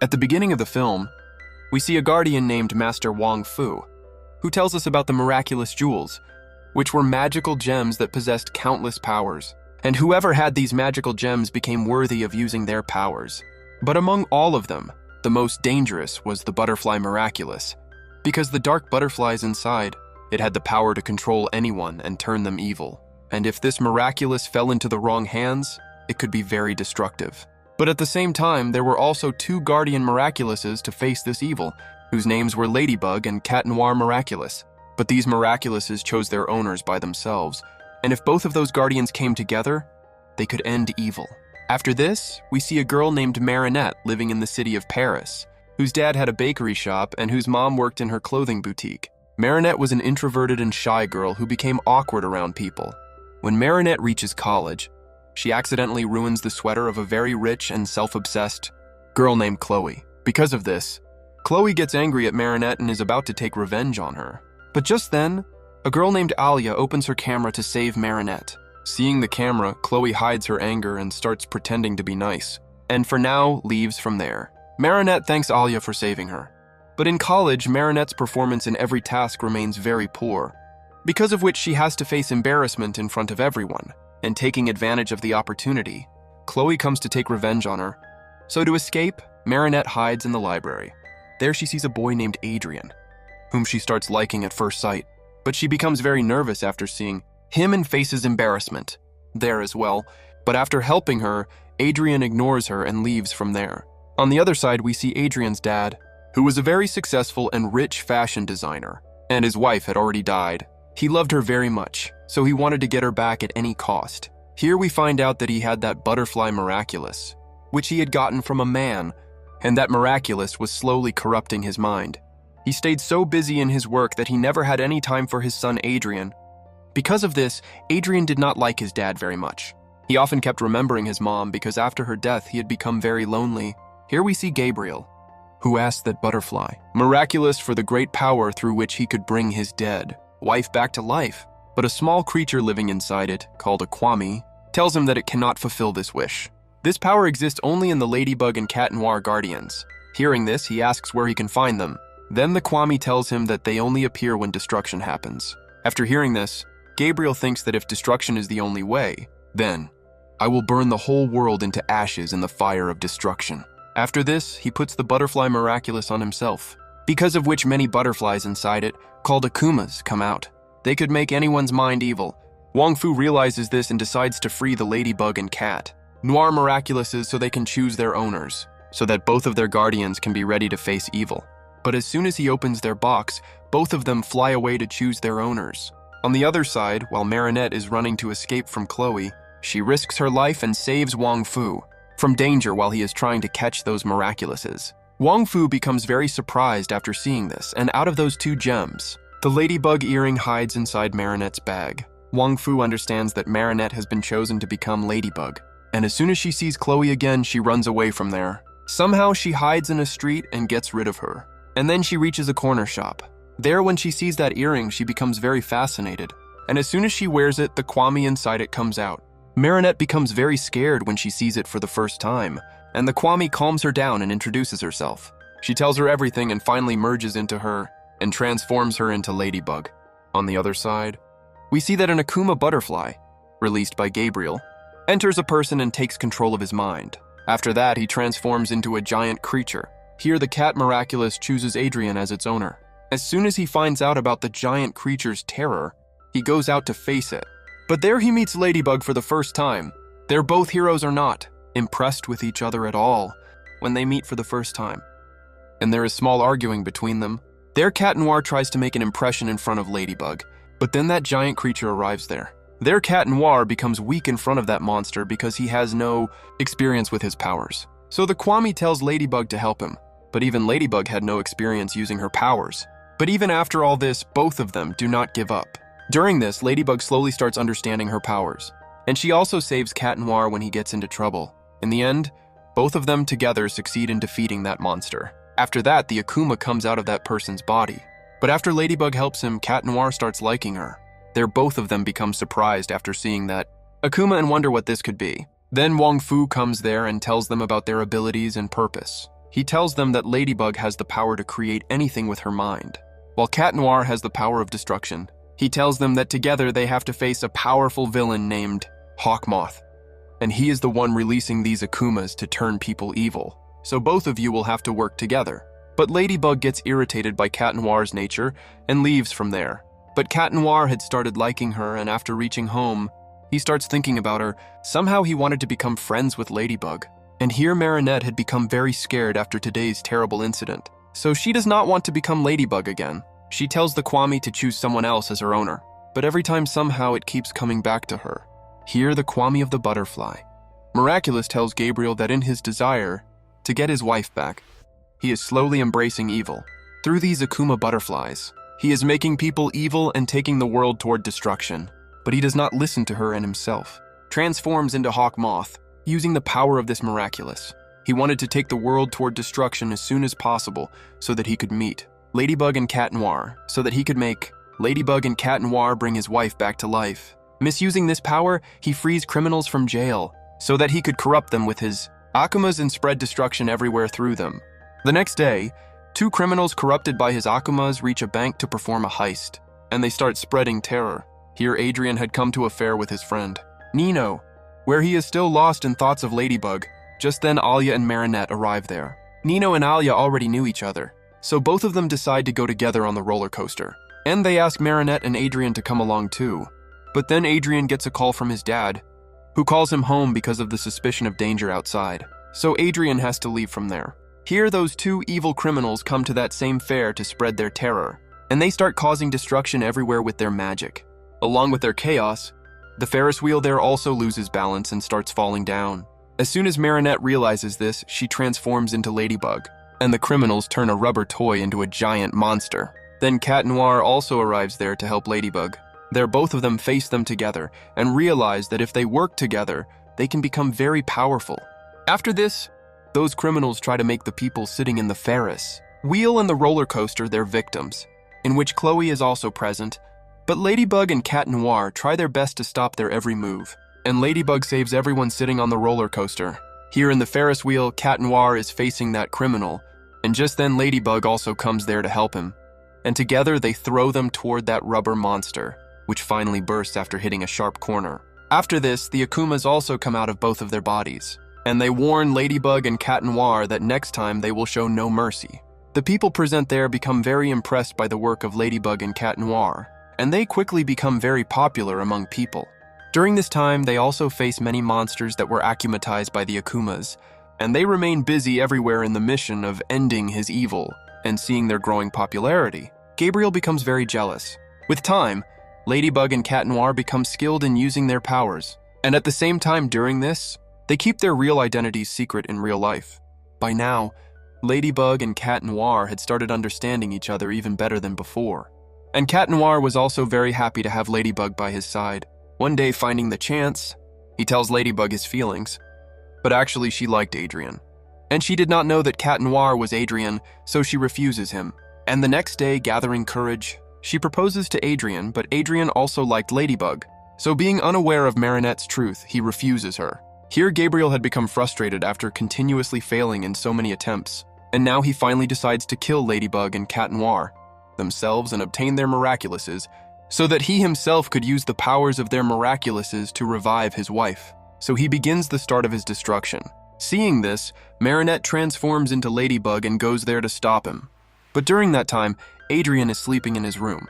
At the beginning of the film, we see a guardian named Master Wong Fu, who tells us about the miraculous jewels, which were magical gems that possessed countless powers, and whoever had these magical gems became worthy of using their powers. But among all of them, the most dangerous was the butterfly Miraculous, because the dark butterflies inside, it had the power to control anyone and turn them evil. And if this Miraculous fell into the wrong hands, it could be very destructive. But at the same time, there were also two guardian Miraculouses to face this evil, whose names were Ladybug and Cat Noir Miraculous. But these Miraculouses chose their owners by themselves, and if both of those guardians came together, they could end evil. After this, we see a girl named Marinette living in the city of Paris, whose dad had a bakery shop and whose mom worked in her clothing boutique. Marinette was an introverted and shy girl who became awkward around people. When Marinette reaches college, she accidentally ruins the sweater of a very rich and self-obsessed girl named Chloe. Because of this, Chloe gets angry at Marinette and is about to take revenge on her. But just then, a girl named Alia opens her camera to save Marinette. Seeing the camera, Chloe hides her anger and starts pretending to be nice, and for now, leaves from there. Marinette thanks Alia for saving her. But in college, Marinette's performance in every task remains very poor, because of which she has to face embarrassment in front of everyone. And taking advantage of the opportunity, Chloe comes to take revenge on her. So to escape, Marinette hides in the library. There she sees a boy named Adrian, whom she starts liking at first sight, but she becomes very nervous after seeing him and faces embarrassment there as well. But after helping her, Adrian ignores her and leaves from there. On the other side, we see Adrian's dad, who was a very successful and rich fashion designer, and his wife had already died. He loved her very much, so he wanted to get her back at any cost. Here we find out that he had that butterfly Miraculous, which he had gotten from a man, and that Miraculous was slowly corrupting his mind. He stayed so busy in his work that he never had any time for his son Adrian. Because of this, Adrian did not like his dad very much. He often kept remembering his mom because after her death he had become very lonely. Here we see Gabriel, who asked that butterfly Miraculous for the great power through which he could bring his dead wife back to life. But a small creature living inside it, called a Kwame, tells him that it cannot fulfill this wish. This power exists only in the Ladybug and Cat Noir guardians. Hearing this, he asks where he can find them. Then the Kwame tells him that they only appear when destruction happens. After hearing this, Gabriel thinks that if destruction is the only way, then I will burn the whole world into ashes in the fire of destruction. After this, he puts the butterfly Miraculous on himself, because of which many butterflies inside it, called akumas, come out. They could make anyone's mind evil. Wong Fu realizes this and decides to free the Ladybug and Cat Noir Miraculouses so they can choose their owners, so that both of their guardians can be ready to face evil. But as soon as he opens their box, both of them fly away to choose their owners. On the other side, while Marinette is running to escape from Chloe, she risks her life and saves Wong Fu from danger while he is trying to catch those Miraculouses. Wong Fu becomes very surprised after seeing this, and out of those two gems, the Ladybug earring hides inside Marinette's bag. Wong Fu understands that Marinette has been chosen to become Ladybug, and as soon as she sees Chloe again, she runs away from there. Somehow she hides in a street and gets rid of her. And then she reaches a corner shop. There, when she sees that earring, she becomes very fascinated, and as soon as she wears it, the Kwame inside it comes out. Marinette becomes very scared when she sees it for the first time, and the Kwame calms her down and introduces herself. She tells her everything and finally merges into her and transforms her into Ladybug. On the other side, we see that an Akuma butterfly, released by Gabriel, enters a person and takes control of his mind. After that, he transforms into a giant creature. Here, the Cat Miraculous chooses Adrian as its owner. As soon as he finds out about the giant creature's terror, he goes out to face it. But there he meets Ladybug for the first time. They're both heroes or not impressed with each other at all when they meet for the first time. And there is small arguing between them. There Cat Noir tries to make an impression in front of Ladybug, but then that giant creature arrives there. There Cat Noir becomes weak in front of that monster because he has no experience with his powers. So the Kwame tells Ladybug to help him, but even Ladybug had no experience using her powers. But even after all this, both of them do not give up. During this, Ladybug slowly starts understanding her powers, and she also saves Cat Noir when he gets into trouble. In the end, both of them together succeed in defeating that monster. After that, the Akuma comes out of that person's body. But after Ladybug helps him, Cat Noir starts liking her. There both of them become surprised after seeing that Akuma and wonder what this could be. Then Wong Fu comes there and tells them about their abilities and purpose. He tells them that Ladybug has the power to create anything with her mind, while Cat Noir has the power of destruction. He tells them that together they have to face a powerful villain named Hawkmoth, and he is the one releasing these Akumas to turn people evil. So both of you will have to work together. But Ladybug gets irritated by Cat Noir's nature and leaves from there. But Cat Noir had started liking her, and after reaching home, he starts thinking about her. Somehow he wanted to become friends with Ladybug. And here Marinette had become very scared after today's terrible incident. So she does not want to become Ladybug again. She tells the Kwami to choose someone else as her owner. But every time somehow it keeps coming back to her. Here the Kwami of the butterfly. Miraculous tells Gabriel that in his desire to get his wife back, he is slowly embracing evil. Through these Akuma butterflies, he is making people evil and taking the world toward destruction. But he does not listen to her and himself. Transforms into Hawkmoth, using the power of this Miraculous. He wanted to take the world toward destruction as soon as possible so that he could meet Ladybug and Cat Noir, so that he could make Ladybug and Cat Noir bring his wife back to life. Misusing this power, he frees criminals from jail so that he could corrupt them with his Akumas and spread destruction everywhere through them. The next day, 2 criminals corrupted by his Akumas reach a bank to perform a heist, and they start spreading terror. Here Adrian had come to a fair with his friend, Nino, where he is still lost in thoughts of Ladybug. Just then Alia and Marinette arrive there. Nino and Alia already knew each other, so both of them decide to go together on the roller coaster. And they ask Marinette and Adrian to come along too. But then Adrian gets a call from his dad, who calls him home because of the suspicion of danger outside. So Adrian has to leave from there. Here those 2 evil criminals come to that same fair to spread their terror, and they start causing destruction everywhere with their magic. Along with their chaos, the Ferris wheel there also loses balance and starts falling down. As soon as Marinette realizes this, she transforms into Ladybug, and the criminals turn a rubber toy into a giant monster. Then Cat Noir also arrives there to help Ladybug. There both of them face them together and realize that if they work together, they can become very powerful. After this, those criminals try to make the people sitting in the Ferris wheel and the roller coaster their victims, in which Chloe is also present. But Ladybug and Cat Noir try their best to stop their every move, and Ladybug saves everyone sitting on the roller coaster. Here in the Ferris wheel, Cat Noir is facing that criminal, and just then Ladybug also comes there to help him. And together they throw them toward that rubber monster, which finally bursts after hitting a sharp corner. After this, the Akumas also come out of both of their bodies, and they warn Ladybug and Cat Noir that next time they will show no mercy. The people present there become very impressed by the work of Ladybug and Cat Noir, and they quickly become very popular among people. During this time, they also face many monsters that were akumatized by the Akumas, and they remain busy everywhere in the mission of ending his evil and seeing their growing popularity. Gabriel becomes very jealous. With time, Ladybug and Cat Noir become skilled in using their powers, and at the same time during this, they keep their real identities secret in real life. By now, Ladybug and Cat Noir had started understanding each other even better than before. And Cat Noir was also very happy to have Ladybug by his side. One day, finding the chance, he tells Ladybug his feelings, but actually she liked Adrian. And she did not know that Cat Noir was Adrian, so she refuses him. And the next day, gathering courage, she proposes to Adrian, but Adrian also liked Ladybug. So being unaware of Marinette's truth, he refuses her. Here Gabriel had become frustrated after continuously failing in so many attempts, and now he finally decides to kill Ladybug and Cat Noir themselves and obtain their Miraculouses, so that he himself could use the powers of their Miraculouses to revive his wife. So he begins the start of his destruction. Seeing this, Marinette transforms into Ladybug and goes there to stop him. But during that time, Adrian is sleeping in his room.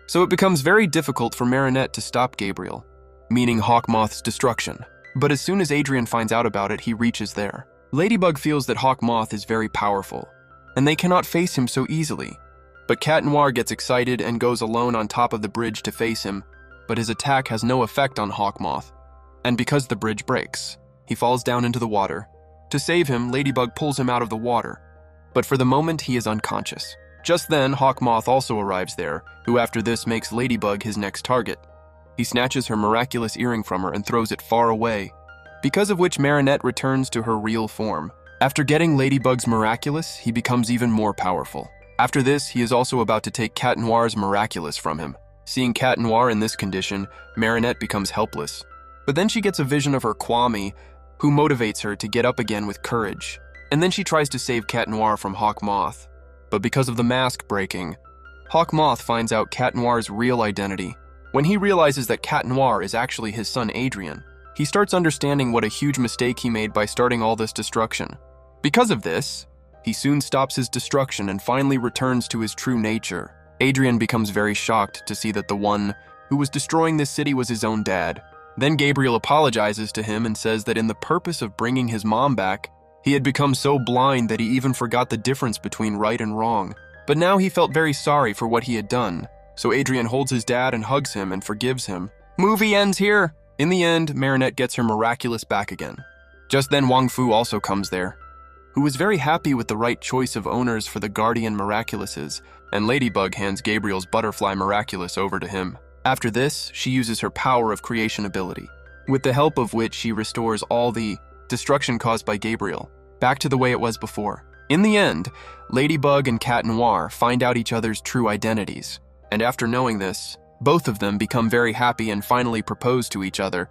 So it becomes very difficult for Marinette to stop Gabriel, meaning Hawkmoth's destruction. But as soon as Adrian finds out about it, he reaches there. Ladybug feels that Hawkmoth is very powerful, and they cannot face him so easily. But Cat Noir gets excited and goes alone on top of the bridge to face him, but his attack has no effect on Hawkmoth. And because the bridge breaks, he falls down into the water. To save him, Ladybug pulls him out of the water, but for the moment he is unconscious. Just then, Hawkmoth also arrives there, who after this makes Ladybug his next target. He snatches her miraculous earring from her and throws it far away, because of which Marinette returns to her real form. After getting Ladybug's Miraculous, he becomes even more powerful. After this, he is also about to take Cat Noir's Miraculous from him. Seeing Cat Noir in this condition, Marinette becomes helpless. But then she gets a vision of her Kwami, who motivates her to get up again with courage. And then she tries to save Cat Noir from Hawk Moth. But because of the mask breaking, Hawk Moth finds out Cat Noir's real identity. When he realizes that Cat Noir is actually his son Adrian, he starts understanding what a huge mistake he made by starting all this destruction. Because of this, he soon stops his destruction and finally returns to his true nature. Adrian becomes very shocked to see that the one who was destroying this city was his own dad. Then Gabriel apologizes to him and says that in the purpose of bringing his mom back, he had become so blind that he even forgot the difference between right and wrong. But now he felt very sorry for what he had done. So Adrian holds his dad and hugs him and forgives him. Movie ends here. In the end, Marinette gets her Miraculous back again. Just then Wong Fu also comes there, who was very happy with the right choice of owners for the Guardian Miraculouses, and Ladybug hands Gabriel's Butterfly Miraculous over to him. After this, she uses her power of creation ability, with the help of which she restores all the destruction caused by Gabriel back to the way it was before. In the end, Ladybug and Cat Noir find out each other's true identities, and after knowing this, both of them become very happy and finally propose to each other.